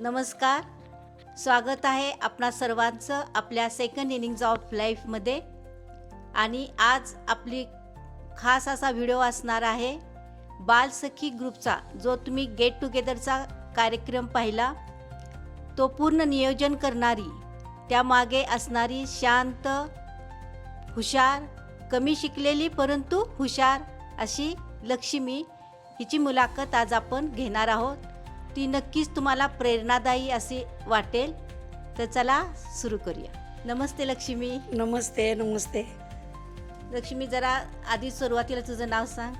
नमस्कार. स्वागत आहे आपणा सर्वांचं आपल्या सेकंड इनिंग्ज ऑफ लाईफमध्ये. आणि आज आपली खास असा व्हिडिओ असणार आहे बालसखी ग्रुपचा. जो तुम्ही गेट टुगेदरचा कार्यक्रम पाहिला, तो पूर्ण नियोजन करणारी, त्यामागे असणारी शांत, हुशार, कमी शिकलेली परंतु हुशार अशी लक्ष्मी हिची मुलाखत आज आपण घेणार आहोत. ती नक्कीच तुम्हाला प्रेरणादायी असे वाटेल. तर चला सुरू करूया. नमस्ते लक्ष्मी. नमस्ते. नमस्ते. लक्ष्मी, जरा आधी सुरुवातीला तुझं नाव सांग.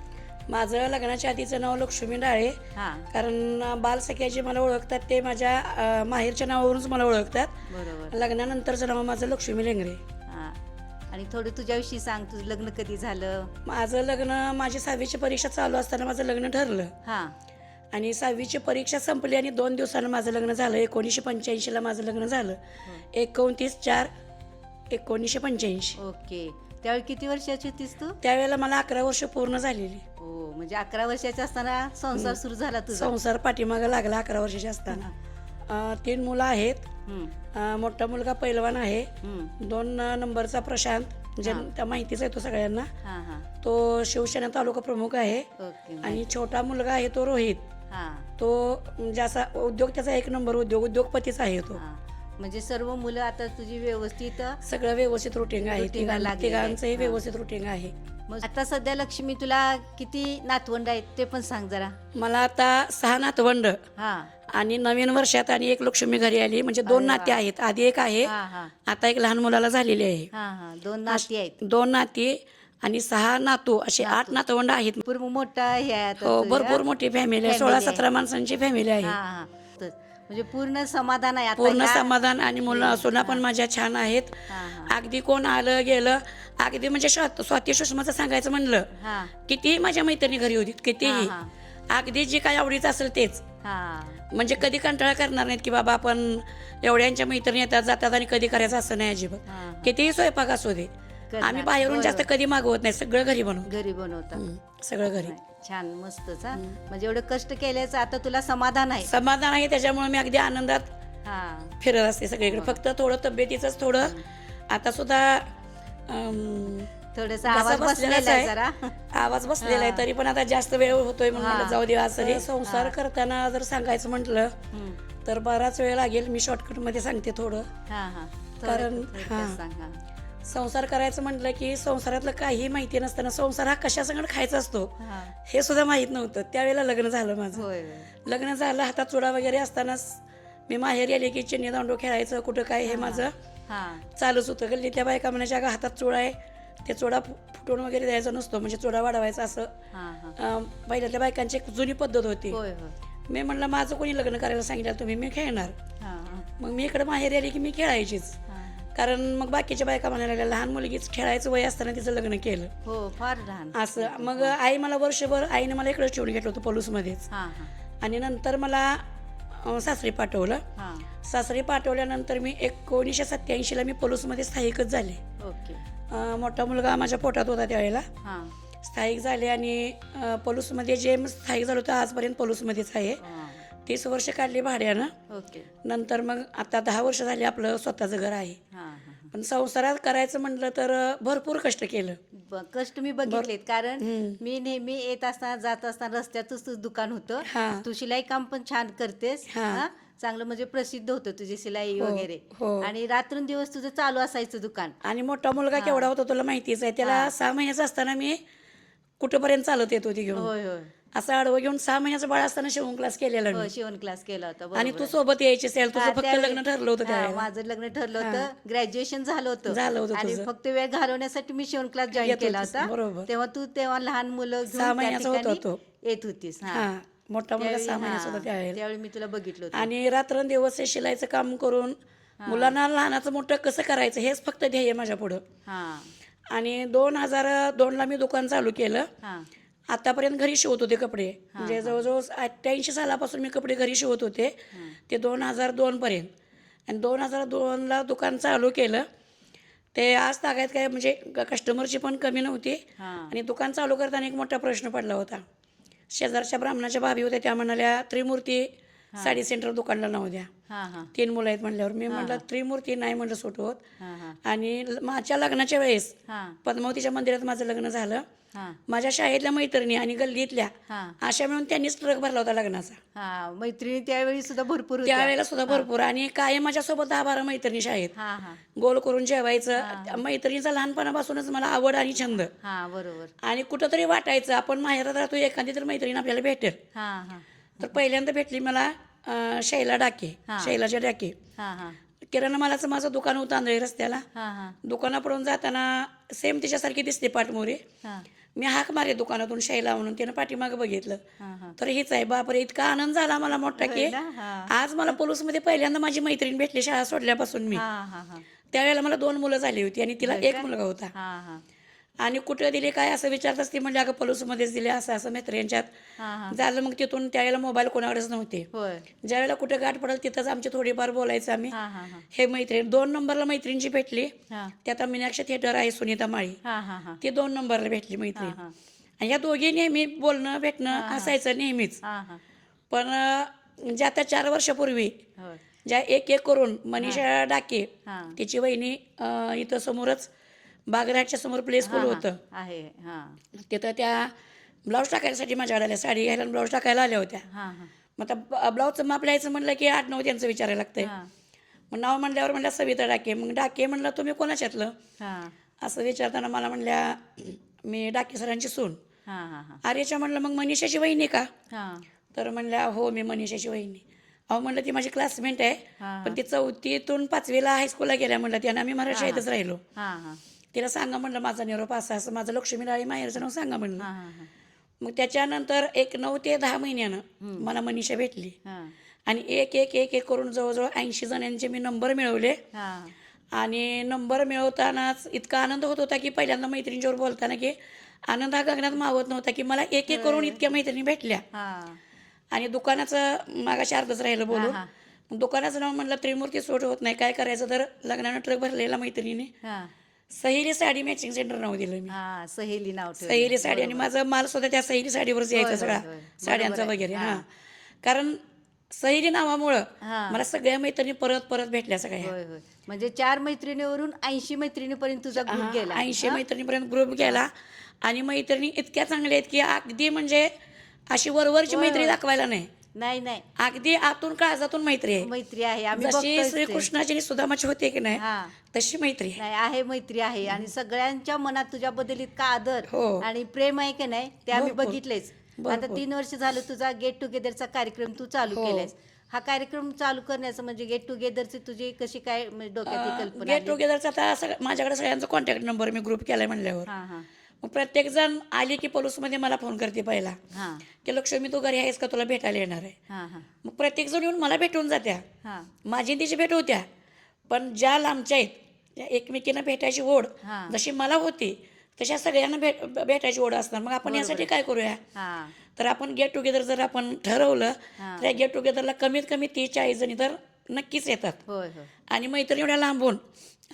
माझं लग्नाच्या आधीचं नाव लक्ष्मी डाळे. हां, कारण बालसख्या मला ओळखतात ते माझ्या माहेरच्या नावावरूनच मला ओळखतात. बरोबर. लग्नानंतरचं नाव माझं लक्ष्मी लेंगरे. हां, आणि थोडं तुझ्याविषयी सांग. तुझं लग्न कधी झालं? माझं लग्न, माझी 6वीची परीक्षा चालू असताना माझं लग्न ठरलं. हां, आणि 6वीची परीक्षा संपली आणि 2 दिवसानं माझं लग्न झालं. 1985ला माझं लग्न झालं. 29/4/1985. ओके. त्यावेळी किती वर्षाची होतीस तू? त्यावेळेला मला 11 वर्ष पूर्ण झालेली. हो, म्हणजे 11 वर्षाची असताना संसार सुरू झाला तुझा. संसार पाठीमागं लागला 11 वर्षाची असताना. 3 मुलं आहेत. मोठा मुलगा पैलवान आहे. 2 नंबरचा प्रशांत, म्हणजे त्या माहितीच आहे तो सगळ्यांना. हां हां, तो शिवसेना तालुका प्रमुख आहे. ओके. आणि छोटा मुलगा आहे तो रोहित. हां तो म्हणजे असा उद्योग, त्याचा 1 नंबर उद्योगपतीच आहे तो. हां, म्हणजे सर्व मुलं आता तुझी व्यवस्थित सगळं व्यवस्थित रुटीन आहे. रुटीनला लागलेलं आहे. तिघांचंही व्यवस्थित रुटीन आहे. मग आता सध्या लक्ष्मी तुला किती नातवंड आहेत ते पण सांग जरा. मला आता 6 नातवंड हां आणि नवीन वर्षात आणि 1 लक्ष्मी घरी आली. म्हणजे 2 नाती आहेत. आधी एक आहे, हां हां आता एक लहान मुलाला झालेली आहे. हां हां, 2 नाती आहेत. 2 नाती आणि 6 नातू, असे 8 नातवंड आहेत. भरपूर मोठा हे आहे आता हो, तुझ्या. भरपूर मोठी फॅमिली आहे. Family 16-17 माणसांची फॅमिली आहे. हां हां, तर म्हणजे पूर्ण समाधान आहे आता. पूर्ण ह्या- समाधान. आणि मुलं सुना पण माझ्या छान आहेत. हां हां अगदी कोण आलं गेलं, अगदी म्हणजे स्वाती सुषमाचं सांगायचं म्हणलं, हां कितीही माझ्या मैत्रिणी घरी होती, कितीही, हां अगदी जे काय आवडीचं असेल तेच. हां, म्हणजे कधी कंटाळा करणार नाहीत की बाबा आपण एवढ्यांच्या मैत्रिणी येतात जातात आणि कधी करायचं असं नाही अजिबात. हां. कितीही स्वयंपाक असू दे, करणार. आम्ही बाहेरून जास्त बरोबर. कधी मागवत नाही. सगळं घरी बनवतो. घरी बनवतात. सगळं घरी. छान, मस्तच. हा, म्हणजे एवढं कष्ट केल्याचं आता तुला समाधान आहे. समाधान आहे. त्याच्यामुळे मी अगदी आनंदात हां फिरत असते सगळीकडे. फक्त थोडं तब्येतीचंच थोडं आता सुद्धा थोडंसं घसा आवाज बसलेलाच बसलेला आहे आहे. जरा. आवाज बसलेला आहे. तरी पण आता जास्त वेळ होतोय म्हणून हां. म्हटलं जाऊ दे आज तरी. संसार करताना जर सांगायचं म्हटलं हं. तर बराच वेळ लागेल. मी शॉर्टकट मध्ये सांगते थोडं. हां हां, कारण थोडक्यात सांग. हां संसार करायचं म्हटलं की संसारातलं काही माहिती नसताना संसार हा कशासंगत खायचा असतो हां, हे सुद्धा माहीत नव्हतं. त्यावेळेला लग्न झालं माझं. होय होय. लग्न झालं, हातात चुडा वगैरे असतानाच मी माहेरी आले की चिन्नी दांडू खेळायचं कुठं काय हे माझं हां चालूच होतं. गल्लीतल्या बायका म्हणायच्या अगं हातात चुडा आहे, ते चुडा फुटून वगैरे द्यायचा नसतो, म्हणजे चुडा वाढवायचा असं. हां हां, पहिल्यातल्या बायकांची एक जुनी पद्धत होती. होय होय. मी म्हणलं माझं कोणी लग्न करायला सांगितलं तुम्ही, मी खेळणार. हां हां मग मी इकडे माहेरी आली की मी खेळायचीच. हां. कारण मग बाकीच्या बायका म्हणायला लागल्या लहान मुलगीच खेळायचं वय असताना तिचं लग्न केलं हो, फार लहान. असं. मग आई मला वर्षभर आईने मला इकडे ठेवून घेतलं होतं पलूसमध्येच. हां हां आणि नंतर मला सासरी पाठवलं. हां, सासरी पाठवल्यानंतर मी 1987ला मी पलूसमध्ये स्थायिकच झाले. ओके. मोठा मुलगा माझ्या पोटात होता त्यावेळेला. हां स्थायिक झाले आणि पलूसमध्ये जे स्थायिक झालं होतं आजपर्यंत पलूसमध्येच आहे. हां, 30 वर्ष काढली भाड्यानं. ओके. नंतर मग आता 10 वर्ष झाली आपलं स्वतःचं घर आहे. हां हां, पण संसारात करायचं म्हटलं तर भरपूर कष्ट केलं. कष्ट मी बघितलेत. कारण मी नेहमी येत असताना जात असताना रस्त्यातच तुझं दुकान होतं. हां. तू शिलाई काम पण छान करतेस. हां. हां, चांगलं म्हणजे प्रसिद्ध होतं तुझी सिलाई हो, वगैरे. हो. आणि रात्रंदिवस तुझं चालू असायचं दुकान. आणि मोठा मुलगा केवढा होता तुला माहितीच आहे. त्याला 6 महिन्याचा असताना मी कुठंपर्यंत चालत येत होती घेऊन. होय होय. असं आडवं घेऊन 6 महिन्याचं बाळ असताना शिवण क्लास केलेला हो, मी. शिवण क्लास केला होता. आणि बरोबर तू आहे. सोबत यायची असेल. तुझं हां, फक्त त्यावेळी- लग्न ठरलं होतं हां, त्यावेळेला. माझं लग्न ठरलं होतं. ग्रॅज्युएशन झालं होतं. झालं होतं आणि तुझं. फक्त वेळ घालवण्यासाठी मी शिवण क्लास जॉईन येत केला होतीस, होता. बरोबर. तेव्हा लहान मुलं 6 घेऊन त्या महिन्याचा होता ठिकाणी तो. येत होतीस. हां. हा, मोठा मुलगा 6 त्यावेळी- महिन्याचा होता हां, त्यावेळेला. त्यावेळी मी तुला बघितलं होतं. आणि रात्रंदिवस हे शिलाईचं काम करून मुलांना लहानाचं मोठं कसं करायचं हेच फक्त ध्येय माझ्या पुढं. हां आणि 2002ला मी दुकान चालू केलं. हां आतापर्यंत घरी शिवत होते कपडे. म्हणजे जवळजवळ 88 सालापासून मी कपडे घरी शिवत होते ते 2002 पर्यंत. आणि 2002ला दुकान चालू केलं. ते आज तागायत काय म्हणजे कस्टमरची पण कमी नव्हती. हां आणि दुकान चालू करताना एक मोठा प्रश्न पडला होता. शेजारच्या ब्राह्मणाच्या भाभी होत्या, त्या म्हणाल्या त्रिमूर्ती साडी सेंटर दुकानला नाव द्या. हां हां 3 मुलं आहेत म्हणल्यावर मी म्हटलं त्रिमूर्ती नाही म्हणलं सूट होत. हां हां आणि माझ्या लग्नाच्या वेळेस हां पद्मावतीच्या मंदिरात माझं लग्न झालं. हां माझ्या शाळेतल्या मैत्रिणी आणि गल्लीतल्या हां अशा मिळून त्यांनीच ट्रक भरला होता लग्नाचा. हां मैत्रिणी त्यावेळी सुद्धा भरपूर होत्या. त्यावेळेला सुद्धा भरपूर. आणि कायम माझ्यासोबत 10-12 मैत्रिणी शाळेत हां हां गोल करून जेवायचं. मैत्रिणीचा लहानपणापासूनच मला आवड आणि छंद. हां बरोबर. आणि कुठंतरी वाटायचं आपण माहेरात राहतो, एखादी तर मैत्रीण आपल्याला भेटेल. हां हां तर पहिल्यांदा भेटली मला शैला डाके, शैलाच्या डाके. हां हां किराणा मालाचं माझं दुकान होतं आंधळी रस्त्याला. हां हां दुकानाकडून जाताना सेम तिच्यासारखी दिसते पाठमोरी. हां मी हाक मारे दुकानातून शैला म्हणून. त्यानं पाठीमागं बघितलं हां हां तर हीच आहे. बापरे, इतका आनंद झाला मला मोठा की ना? हां आज मला पलूसमध्ये पहिल्यांदा माझी मैत्रीण भेटली शाळा सोडल्यापासून मी. हां हां हां त्यावेळेला मला 2 मुलं झाली होती आणि तिला एक मुलगा होता. हां हां आणि कुठं दिले काय असं विचारताच ती म्हणजे अगं पलूसमध्येच दिले असं असं मैत्रिणींच्यात हां हां झालं. मग तिथून त्यावेळेला मोबाईल कोणाकडेच नव्हते. होय. ज्यावेळेला कुठं गाठ पडेल तिथंच आमची थोडीफार बोलायचं आम्ही. हां हां हां हे मैत्रीण 2 नंबरला मैत्रिणीची भेटली. हां त्यात मीनाक्षी थिएटर आहे सुनीता माळी, हां हां हां ती 2 नंबरला भेटली मैत्रीण. हां हां आणि ह्या दोघी नेहमी बोलणं भेटणं असायचं नेहमीच. हां हां पण ज्या आता 4 वर्षापूर्वी होय. ज्या एक एक करून मनीषा डाके हां तिची वहिनी इथं समोरच बागराटच्या समोर प्ले स्कूल होतं आहे. हां तिथं त्या ब्लाऊज टाकायसाठी माझ्याकडे आल्या, साडी घ्यायला आणि ब्लाऊज टाकायला आल्या होत्या. हां हां मग आता ब्लाऊजचं माप लिहायचं म्हणलं की 8-9 त्यांचं विचारायला लागतंय. हां मग नाव म्हणल्यावर म्हणल्या सविता डाके. मग डाके म्हणलं तुम्ही कोणाच्यातलं हां असं विचारताना मला म्हणल्या मी डाके सरांची सून. हां हां हां आर्याच्या म्हणलं मग मनीषाची वहिनी का? हां तर म्हणल्या हो मी मनीषाची वहिनी. अहो म्हणलं ती माझी क्लासमेट आहे, हां पण ती 4थीतून 5वीला हायस्कूलला गेल्या म्हणलं ती, आणि आम्ही मराठी शाळेतच राहिलो. हां हां तिला सांगा म्हणलं माझा निरोप असं असं माझं लक्ष्मी राळी माहेरचं नाव सांगा म्हणलं. हां हां मग त्याच्यानंतर एक 9 ते 10 महिन्यानं मला मनीषा भेटली. हां आणि एक एक एक एक करून जवळजवळ 80 जणांचे मी नंबर मिळवले. हां आणि नंबर मिळवतानाच इतका आनंद होत होता की पहिल्यांदा मैत्रिणींच्यावर बोलताना की आनंद हा गगनात मावत नव्हता की मला एक एक करून इतक्या मैत्रिणी भेटल्या. हां आणि दुकानाचं मागाशी अर्धच राहिलं बोलून. हां मग दुकानाचं नाव म्हणलं त्रिमूर्ती सूट होत नाही, काय करायचं तर लग्नानं ट्रक भरलेला मैत्रिणीने हां सहेली साडी मॅचिंग सेंटर नाव दिलं मी. हां सहेली नाव ठेवलं. सहेली साडी. आणि माझा माल सुद्धा त्या सहेली साडीवरच यायचा होय, सगळा होय, होय. साड्यांचा बरोबर आहे. वगैरे. हां. हां कारण सहेली नावामुळं हां. मला सगळ्या मैत्रिणी परत परत भेटल्या सगळ्या. होय होय म्हणजे 4 मैत्रिणीवरून 80 मैत्रिणीपर्यंत तुझा ग्रुप गेला. 80 मैत्रिणीपर्यंत ग्रुप गेला. आणि मैत्रिणी इतक्या चांगल्या आहेत की अगदी म्हणजे अशी वरवरची होय, मैत्री होय. दाखवायला नाही, नाही नाही अगदी आतून काळजातून मैत्री आहे. मैत्री आहे. आम्ही जशी बघतोय ते. श्रीकृष्णाची आणि सुदामाची होते की नाही हां तशी मैत्री आहे. नाही आहे मैत्री आहे. आणि सगळ्यांच्या मनात तुझ्याबद्दल इतका आदर हो. आणि प्रेम आहे की नाही ते आम्ही भरपूर. बघितलेच. आता भरपूर. 3 वर्ष झालं तुझा गेट टुगेदरचा कार्यक्रम तू चालू हो. केलायस. हा कार्यक्रम चालू करण्याचं म्हणजे गेट टुगेदरची तुझी कशी काय म्हणजे डोक्यात ही कल्पना गेट आली? टुगेदरचा आता माझ्याकडे सगळ्यांचा कॉन्टॅक्ट नंबर मी ग्रुप केलाय म्हणल्यावर हां हां मग प्रत्येक जण आली की पलूसमध्ये मला फोन करते पहिला हां की लक्ष्मी तू घरी आहेस का, तुला भेटायला येणार आहे. हां हां मग प्रत्येक जण येऊन मला भेटून जात्या. हां माझी तिची भेट होत्या. पण ज्या लांबच्या आहेत त्या एकमेकींना भेटायची ओढ हां. जशी मला होती तशा सगळ्यांना भेटायची ओढ असणार. मग आपण बरोबर यासाठी आहे. काय करूया हां तर आपण गेट टुगेदर जर आपण ठरवलं हां. तर या गेट टुगेदरला कमीत कमी 30-40 जणी तर नक्कीच येतात. होय होय आणि मैत्रिणी एवढ्या लांबून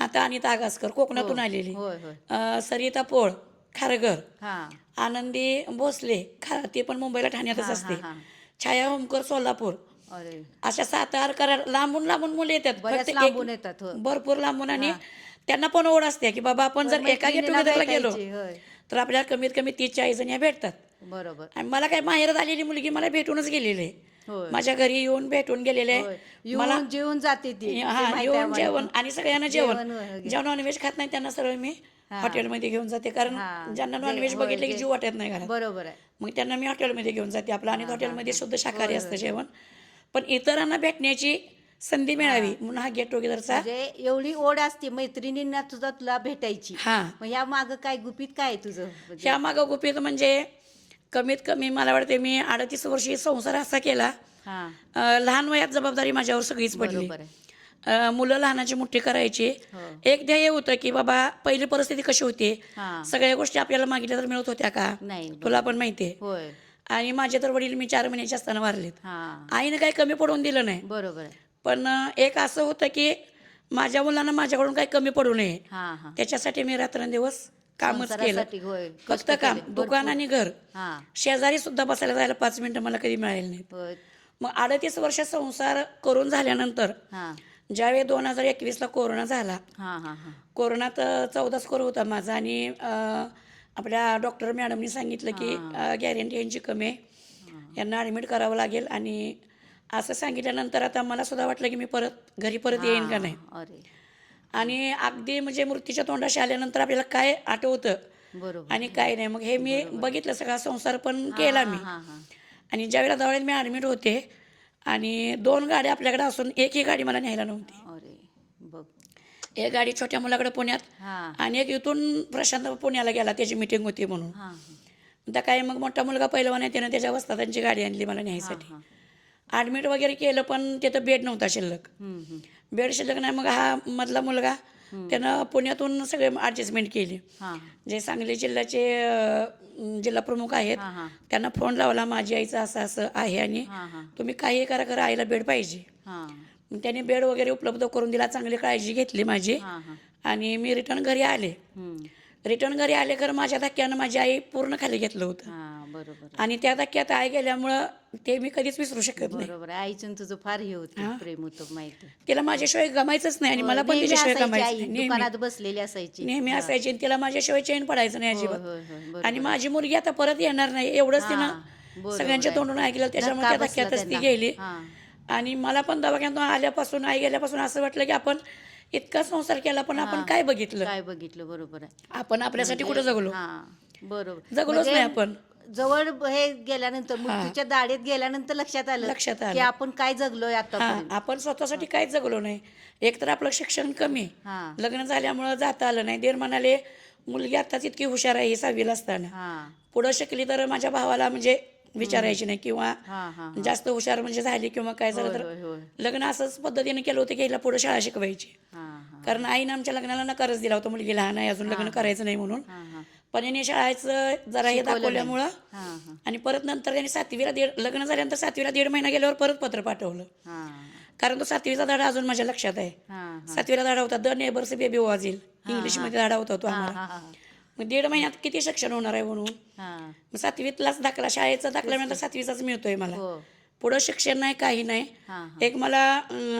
आता अनिता आगासकर कोकणातून आलेली, होय होय सरिता पोळ खारघर, हां आनंदी भोसले ती पण मुंबईला ठाण्यातच हां, असते, हां, हां. छाया होमकर सोलापूर, अरे अशा 7-8 करार लांबून लांबून मुले येतात. बऱ्याच फक्त लांबून येतात. हो. भरपूर लांबून. आणि हां. त्यांना पण ओढ असते की बाबा आपण जर एका गेट मैत्रिणीला टुगेदरला गेलो भेटायची, होय तर आपल्याला कमीत कमी 30-40 जणी या भेटतात. बरोबर आणि मला काय माहेरात आलेली मुलगी मला भेटूनच गेलेली आहे. होय माझ्या घरी येऊन भेटून गेलेले होय. आहे. मला येऊन जेवून जाते ती ते हा माहिती आहे येऊन आम्हाला. जेवण आणि सगळ्यांना जेवण जेवण वगैरे. ज्या नॉनव्हेज खात नाही त्यांना सरळ मी हां. हॉटेलमध्ये घेऊन जाते. कारण हां. ज्यांना जे- नॉनव्हेज होय, बघितलं की जे- जीव वाटत नाही घरात. बरोबर आहे. मग त्यांना मी हॉटेलमध्ये घेऊन जाते आपलं. आणि हां, हॉटेलमध्ये हां, शुद्ध शाकाहारी होय, असतं होय. जेवण. पण इतरांना भेटण्याची संधी मिळावी म्हणून हा गेट टुगेदरचा. म्हणजे एवढी ओढ असते मैत्रिणींना तुला भेटायची. हां मग या माग काय गुपित काय आहे तुझं म्हणजे? ह्या मागं गुपित म्हणजे कमीत कमी मला वाटते मी 38 वर्षी संसार असा केला. हां लहान वयात जबाबदारी माझ्यावर सगळीच पडली. बरोबर आहे. मुलं लहानाची मोठी करायची. हो. एक ध्येय होतं की बाबा पहिली परिस्थिती कशी होती, हां सगळ्या गोष्टी आपल्याला मागितल्या तर मिळत होत्या का, नाही तुला पण माहिती आहे. होय आणि माझे तर वडील मी 4 महिन्याचे असताना वारलेत. हां आईनं काही कमी पडून दिलं नाही. बरोबर आहे. पण एक असं होतं की माझ्या मुलांना माझ्याकडून काही कमी पडू नये हां हां त्याच्यासाठी मी रात्रंदिवस कामच केलं. संसारासाठी, होय फक्त कष्ट काम, केले. दुकान भरपूर. आणि घर. हां शेजारी सुद्धा बसायला जायला 5 मिनिटं मला कधी मिळाले नाहीत. होय मग 38 वर्ष संसार करून झाल्यानंतर हां ज्यावेळी 2021ला कोरोना झाला, हां हां हां कोरोनात 14 स्कोर होता माझा आणि आपल्या डॉक्टर मॅडमनी सांगितलं की गॅरंटी यांची कमी आहे, यांना ॲडमिट करावं लागेल. आणि असं सांगितल्यानंतर आता मला सुद्धा वाटलं की मी परत घरी परत येईन का नाही. अरे आणि अगदी म्हणजे मृत्यूच्या तोंडाशी आल्यानंतर आपल्याला काय आठवतं बरोबर आणि काय नाही. मग हे मी बघितलं, सगळा संसार पण केला मी. हां हां आणि ज्यावेळेला दवाखान्यात मी ॲडमिट होते आणि 2 गाड्या आपल्याकडे असून एकही गाडी मला न्यायला नव्हती. अरे बघ एक गाडी छोट्या मुलाकडे पुण्यात हां आणि एक इथून प्रशांत पुण्याला गेला, त्याची मिटिंग होती म्हणून. हां त्या काय मग मोठा मुलगा पहिलवान आहे, त्यानं त्याच्या वस्तादांची गाडी आणली मला न्यायसाठी. हां ॲडमिट वगैरे केलं पण तिथं बेड नव्हता शिल्लक. बेड शिल्लक नाही. मग हा मधला मुलगा त्यानं पुण्यातून सगळे ॲडजस्टमेंट केली. हां जे सांगली जिल्ह्याचे जिल्हा प्रमुख आहेत हां हां त्यांना फोन लावला, माझी आईचं असं असं आहे आणि हां हां तुम्ही काही करा करा, आईला बेड पाहिजे. हां मग त्याने बेड वगैरे उपलब्ध करून दिला, चांगली काळजी घेतली माझी. हां हां आणि मी रिटर्न घरी आले. रिटर्न घरी आले खरं माझ्या धक्क्यानं माझी आई पूर्ण खाली घेतलं होतं. हां बरोबर आणि त्या धक्क्यात आई गेल्यामुळं ते मी कधीच विसरू शकत नाही. बरोबर आहे. आईचं आणि तुझं फार हे होतं, प्रेम होतं माहिती. तिला माझ्याशिवाय गमायचंच नाही आणि मला पण नेहमी तिच्याशिवाय असायची गमायचं आई, नाही. नेहमी दुकानात बसलेली असायची. नेहमी असायची आणि तिला माझ्याशिवाय चैन पडायचं नाही होय अजिबात. होय होय बरोबर. आणि माझी मुलगी आता परत येणार नाही एवढंच तिनं बरोबर सगळ्यांच्या आहे. तोंडून ऐकलं, त्याच्यामुळे धक्का त्या बसला धक्क्यातच ती त्यांना. गेली. हां आणि मला पण दवाखान्यातून आल्यापासून, आई गेल्यापासून असं वाटलं की आपण इतका संसार केला पण आपण काय बघितलं. काय बघितलं, बरोबर आहे. आपण आपल्यासाठी कुठं जगलो. हां बरोबर. जगलोच नाही आपण. जवळ हे गेल्यानंतर, मृत्यूच्या दाढेत गेल्यानंतर लक्षात आलं लक्षात आलं. की आपण काय जगलोय हा, आतापर्यंत. आपण स्वतःसाठी काहीच जगलो नाही. एक तर आपलं शिक्षण कमी, हां लग्न झाल्यामुळं जाता आलं नाही. देर म्हणाले मुलगी आत्ताच इतकी हुशार आहे, ही 6वीला असताना हां पुढं शिकली तर माझ्या भावाला म्हणजे विचारायची नाही किंवा हां हां जास्त हुशार म्हणजे झाली किंवा काय झालं होय तर होय होय लग्न असंच पद्धतीने केलं होतं की हिला पुढे शाळा शिकवायची. हां हां कारण आईनं आमच्या लग्नाला नकारच दिला होता, मुलगी लहान आहे अजून, लग्न करायचं नाही म्हणून. हां हां पण याने शाळेचं जरा हे दाखवल्यामुळं हां हां आणि परत नंतर त्यांनी 7वीला लग्न झाल्यानंतर 7वीला 1.5 महिना गेल्यावर परत पत्र पाठवलं. हां कारण तो 7वीचा धडा अजून माझ्या लक्षात आहे. हां 7वीला धडा होता, द नेबर्स बेबी वाजील, इंग्लिशमध्ये धडा होता तो आम्हाला. हां हां मग 1.5 महिन्यात किती शिक्षण होणार आहे म्हणून हां मग 7वीतलाच दाखला, शाळेचा दाखला मिळाला 7वीचाच मिळतोय मला. हो पुढं शिक्षण नाही, काही नाही. हां एक मला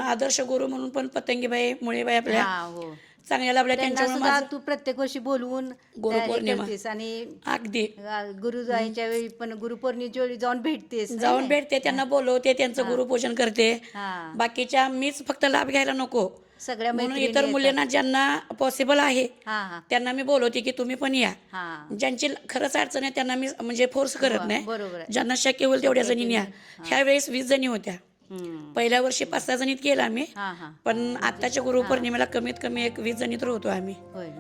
आदर्श गुरु म्हणून पण पतंगीबाई मुळेबाई आपल्या हां हो. चांगल्या लाभल्या, त्यांना त्यांच्यामुळे सुद्धा माझं तू प्रत्येक वर्षी बोलवून गुरुपौर्णिमा. करतेस आणि अगदी गुरुजाईच्या वेळी पण गुरुपौर्णिमेच्या वेळी जाऊन भेटतेस. जाऊन भेटते, त्यांना बोलवते, त्यांचं गुरुपूजन करते. हां बाकीच्या मीच फक्त लाभ घ्यायला नको सगळ्या म्हणून मैत्रिणी इतर मुलींना ज्यांना पॉसिबल आहे हां हां त्यांना मी बोलवते की तुम्ही पण या. हां ज्यांची खरंच अडचण आहे त्यांना मी म्हणजे फोर्स करत नाही. बरोबर आहे. ज्यांना शक्य होईल तेवढ्या जणी या. ह्या वेळेस 20 जणी होत्या. पहिल्या वर्षी 5-6 जणीत केला आम्ही, हां हां पण आत्ताच्या गुरुपौर्णिमेला कमीत कमी एक 20 जणीत होतो आम्ही. होय.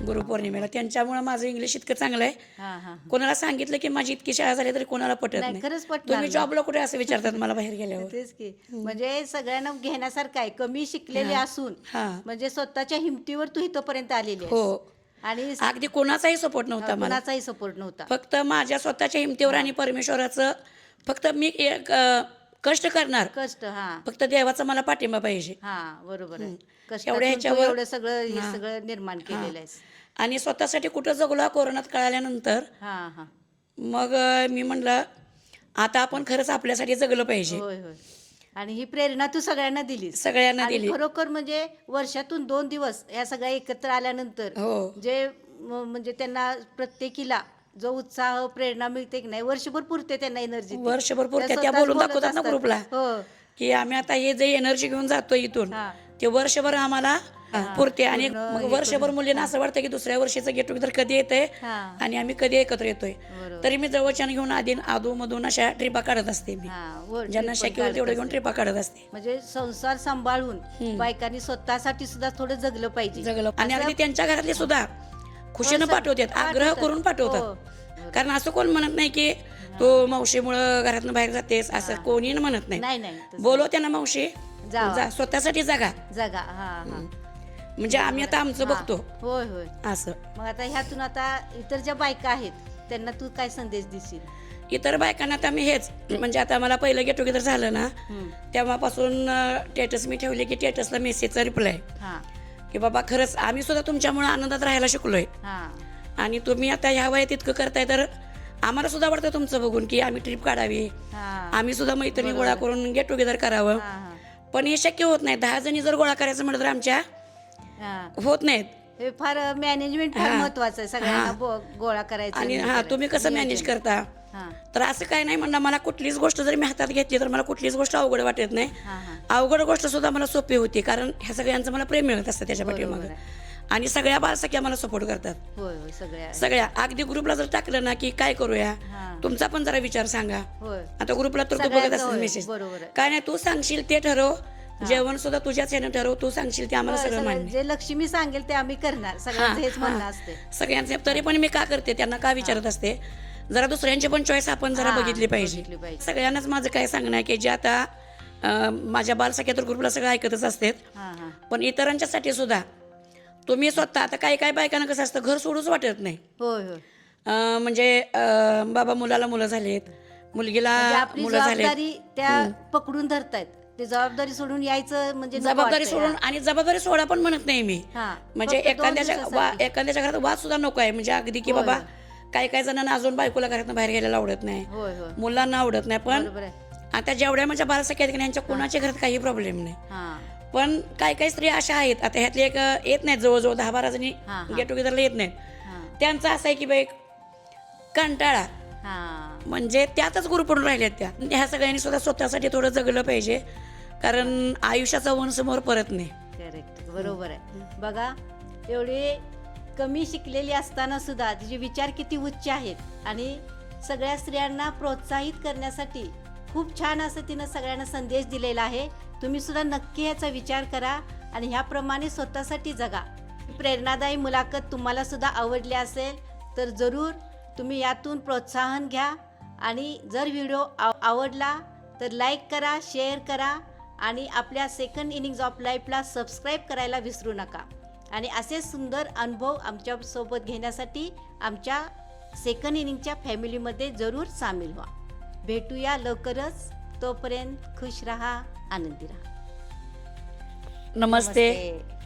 गुरुपौर्णिमेला त्यांच्यामुळे माझं इंग्लिश इतकं चांगलं आहे. हां हां कोणाला सांगितलं की माझी इतकी शाळा झाली तरी कोणाला पटत नाही नाही. खरंच पटणार तुम्ही नाही. जॉबला कुठे असं विचारतात मला बाहेर गेल्यावर. तेच की म्हणजे सगळ्यांना घेण्यासारखं आहे, कमी शिकलेले असून हां म्हणजे स्वतःच्या हिमतीवर तू इथपर्यंत आलेली आहेस. हो, आणि अगदी कोणाचाही सपोर्ट नव्हता मला. कुणाचाही सपोर्ट नव्हता. फक्त माझ्या स्वतःच्या हिमतीवर आणि परमेश्वराचं फक्त मी कष्ट करणार, कष्ट हां फक्त देवाचा मला पाठिंबा पाहिजे. हां बरोबर आहे. एवढ्या कष्टातून तू ह्याच्यावर- एवढं सगळं हे सगळं निर्माण केलेलं आहेस. आणि स्वतःसाठी कुठं जगलो कोरोनात कळाल्यानंतर हां हां मग मी म्हणलं आता आपण खरंच आपल्यासाठी जगलं पाहिजे. होय होय. आणि ही प्रेरणा तू सगळ्यांना दिलीस. सगळ्यांना आणि दिली. खरोखर म्हणजे वर्षातून 2 दिवस या सगळ्या एकत्र आल्यानंतर हो. जे म्हणजे त्यांना प्रत्येकीला जो उत्साह प्रेरणा मिळते की नाही, वर्षभर पुरते त्यांना एनर्जी. वर्षभर पुरते. त्या बोलून दाखवतात ना ग्रुपला हो. की आम्ही आता हे जे एनर्जी घेऊन जातो इथून हा. ते वर्षभर आम्हाला पुरते. आणि पूर्ण मग हे वर्षभर करून. मुलींना असं वाटतं की दुसऱ्या वर्षीचं गेट टुगेदर कधी येतंय हा. आणि आम्ही कधी एकत्र येतोय. बरोबर. तरी मी जवळच्यानं घेऊन आधूमधून अशा ट्रिपा काढत असते मी. हा, वर ज्यांना trip पण शक्य होईल तेवढं काढत घेऊन असते. ट्रिपा काढत असते. म्हणजे संसार सांभाळून बायकांनी स्वतःसाठी सुद्धा थोडं जगलं पाहिजे. जगलं. आणि असं- अगदी त्यांच्या घरातले सुद्धा खुशीनं हो, पाठवतात, आग्रह पाठवतात. करून हो. पाठवतात. कारण असं कोण म्हणत नाही की तू मावशीमुळं घरातनं बाहेर जातेस, असं कोणी म्हणत नाही. नाही नाही तसं. बोलव त्यांना मावशी, जावा. जा, स्वतःसाठी जागा. जगा. हा हा. म्हणजे आम्ही आता आमचं बघतो होय होय. असं. मग आता ह्यातून आता इतर ज्या बायका आहेत त्यांना तू काय संदेश देशील? इतर बायकांना आता मी हेच, म्हणजे आता मला पहिलं गेट टुगेदर झालं ना तेव्हापासून स्टेटस मी ठेवले की स्टेटसला मेसेजचा रिप्लाय हा की बाबा खरंच आम्ही सुद्धा तुमच्यामुळे आनंदात राहायला शिकलोय. हा. आणि तुम्ही आता ह्या वयात इतकं करताय तर आम्हाला सुद्धा वाटतं तुमचं बघून की आम्ही ट्रिप काढावी, हा. आम्ही सुद्धा मैत्रिणी गोळा करून गेट टुगेदर करावं. हा, हा. पण हे शक्य होत नाही. 10 जणी जर गोळा करायचं म्हटलं तर आमच्या हा. होत नाहीत. हे फार मॅनेजमेंट फार हा. महत्वाचं आहे सगळ्यांना गोळा करायचं. आणि हे हा करायचं. तुम्ही कसं मॅनेज करता? हा तर असं काय नाही म्हणणं, मला कुठलीच गोष्ट जर मी हातात घेतली तर मला कुठलीच गोष्ट अवघड वाटत नाही. हा हा. अवघड गोष्ट सुद्धा मला सोपी होती, कारण ह्या सगळ्यांचं मला प्रेम मिळत असतं त्याच्या बरोबर पाठीमागं. आहे. आणि सगळ्या बालसख्या मला सपोर्ट करतात. होय होय सगळ्या. सगळ्या अगदी ग्रुपला जर टाकलं ना की काय करूया, हा. तुमचा पण जरा विचार सांगा. होय. आता ग्रुपला तर तू सगळ्यांचं बघत असतेस होय, मेसेज. बरोबर आहे. काय नाही, तू सांगशील ते ठरव. जेवण सुद्धा तुझ्याच ह्यानं ठरव, तू सांगशील ते आम्हाला होय, सगळं सगळं मान्य. जे लक्ष्मी सांगेल ते आम्ही करणार. सगळ्यांचं हेच म्हणणं असते. सगळ्यांचे. तरी पण मी का करते, त्यांना का विचारत असते, जरा दुसऱ्यांची पण चॉईस आपण जरा हा, बघितली पाहिजे. बघितली पाहिजे. सगळ्यांनाच माझं काय सांगणं आहे की जे आता माझ्या बालसख्या तर ग्रुपला सगळं ऐकतच असतात, हा हा. पण इतरांच्यासाठी सुद्धा तुम्ही स्वतः, आता काही काही बायकांना कसं असतं घर सोडूच वाटत नाही. होय होय. म्हणजे बाबा मुलाला मुलं झालेत, म्हणजे मुलगीला आपली मुलं झालेत, जबाबदारी त्या पकडून धरतायत. ते जबाबदारी सोडून यायचं म्हणजे नको जबाबदारी वाटतंय. सोडून. आणि जबाबदारी सोडा पण म्हणत नाही मी, हा. म्हणजे फक्त 2 दिवसासाठी. एखाद्याच्या घरात वाद सुद्धा नको आहे. म्हणजे अगदी की होय, बाबा होय. काही काही जणांना अजून बायकोला घरातून बाहेर गेलेला आवडत नाही, होय होय. मुलांना आवडत नाही. पण बरोबर आहे. आता जेवढ्या माझ्या बालसख्या आहेत की नाही, यांच्या कोणाच्या घरात काही प्रॉब्लेम नाही. हा पण काही काही स्त्री अशा आहेत, आता ह्यातली एक येत नाहीत, जवळजवळ 10-12 जणी हा, हा. गेट टुगेदरला येत नाहीत. हा त्यांचं असं आहे की बाई कंटाळा, हा. म्हणजे त्यातच गुरपडून राहिल्यात त्या. ह्या सगळ्यांनी सुद्धा स्वतःसाठी थोडं जगलं पाहिजे, कारण आयुष्याचा वन समोर परत नाही. करेक्ट. बरोबर आहे. बघा, एवढी कमी शिकलेली असताना सुद्धा तिचे विचार किती उच्च आहेत आणि सगळ्या स्त्रियांना प्रोत्साहित करण्यासाठी खूप छान असं तिनं सगळ्यांना संदेश दिलेला आहे. तुम्ही सुद्धा नक्की ह्याचा विचार करा आणि ह्याप्रमाणे स्वतःसाठी जगा. प्रेरणादायी मुलाखत तुम्हाला सुद्धा आवडली असेल तर जरूर तुम्ही यातून प्रोत्साहन घ्या. आणि जर व्हिडिओ आवडला तर लाईक करा, शेअर करा आणि आपल्या सेकंड इनिंग्ज ऑफ लाईफला सबस्क्राईब करायला विसरू नका. आणि असे सुंदर अनुभव आमच्यासोबत घेण्यासाठी आमच्या सेकंड इनिंगच्या फॅमिलीमध्ये जरूर सामील व्हा. भेटूया लवकरच. तोपर्यंत खुश रहा, आनंदी रहा. नमस्ते. नमस्ते.